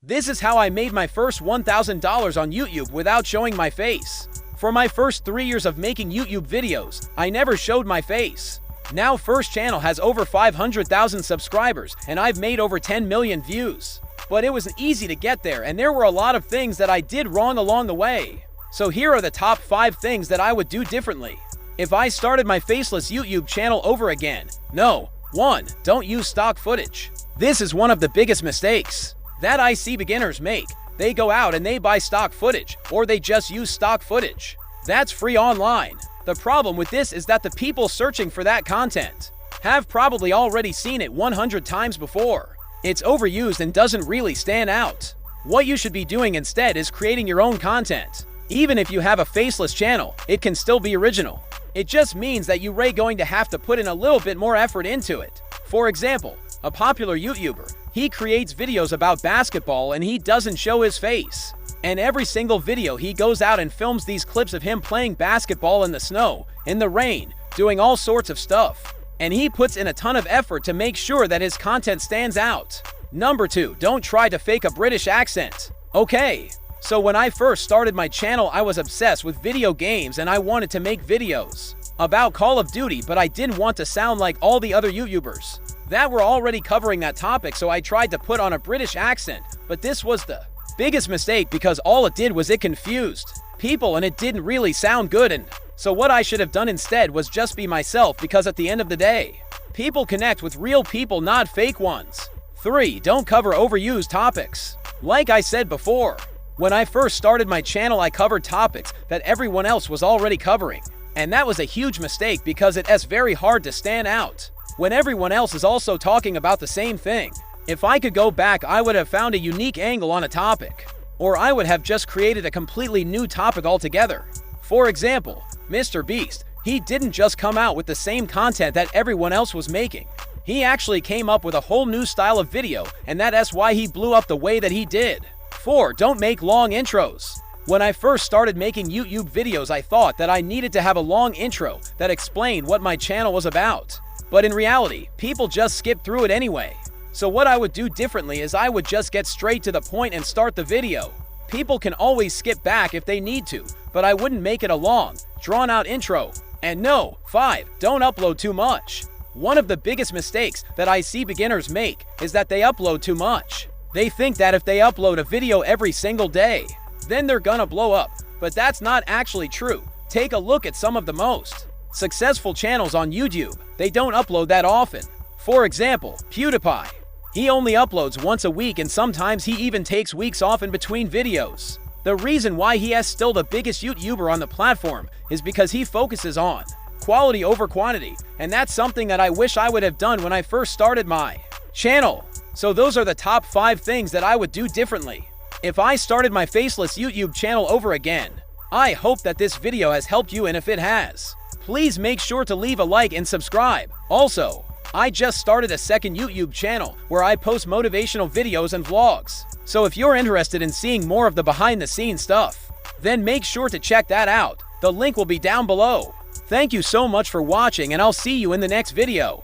This is how I made my first $1,000 on YouTube without showing my face. For my first 3 years of making YouTube videos, I never showed my face. Now first channel has over 500,000 subscribers and I've made over 10 million views. But it was easy to get there and there were a lot of things that I did wrong along the way. So here are the top 5 things that I would do differently if I started my faceless YouTube channel over again. No. 1. Don't use stock footage. This is one of the biggest mistakes that I see beginners make. They go out and they buy stock footage, or they just use stock footage that's free online. The problem with this is that the people searching for that content have probably already seen it 100 times before. It's overused and doesn't really stand out. What you should be doing instead is creating your own content. Even if you have a faceless channel, it can still be original. It just means that you're going to have to put in a little bit more effort into it. For example, a popular YouTuber, he creates videos about basketball and he doesn't show his face. And every single video he goes out and films these clips of him playing basketball in the snow, in the rain, doing all sorts of stuff. And he puts in a ton of effort to make sure that his content stands out. Number 2, don't try to fake a British accent. Okay. So when I first started my channel, I was obsessed with video games and I wanted to make videos about Call of Duty, but I didn't want to sound like all the other YouTubers that were already covering that topic, so I tried to put on a British accent, but this was the biggest mistake because all it did was it confused people and it didn't really sound good. And so what I should have done instead was just be myself, because at the end of the day, people connect with real people, not fake ones. 3. Don't cover overused topics. Like I said before, when I first started my channel, I covered topics that everyone else was already covering. And that was a huge mistake because it's very hard to stand out when everyone else is also talking about the same thing. If I could go back, I would have found a unique angle on a topic. Or I would have just created a completely new topic altogether. For example, Mr. Beast, he didn't just come out with the same content that everyone else was making. He actually came up with a whole new style of video, and that's why he blew up the way that he did. 4. Don't make long intros. When I first started making YouTube videos, I thought that I needed to have a long intro that explained what my channel was about. But in reality, people just skip through it anyway. So what I would do differently is I would just get straight to the point and start the video. People can always skip back if they need to, but I wouldn't make it a long, drawn-out intro. And no. 5. Don't upload too much. One of the biggest mistakes that I see beginners make is that they upload too much. They think that if they upload a video every single day, then they're gonna blow up. But that's not actually true. Take a look at some of the most successful channels on YouTube. They don't upload that often. For example, PewDiePie. He only uploads once a week and sometimes he even takes weeks off in between videos. The reason why he is still the biggest YouTuber on the platform is because he focuses on quality over quantity. And that's something that I wish I would have done when I first started my channel. So those are the top 5 things that I would do differently if I started my faceless YouTube channel over again. I hope that this video has helped you, and if it has, please make sure to leave a like and subscribe. Also, I just started a second YouTube channel where I post motivational videos and vlogs. So if you're interested in seeing more of the behind the scenes stuff, then make sure to check that out. The link will be down below. Thank you so much for watching and I'll see you in the next video.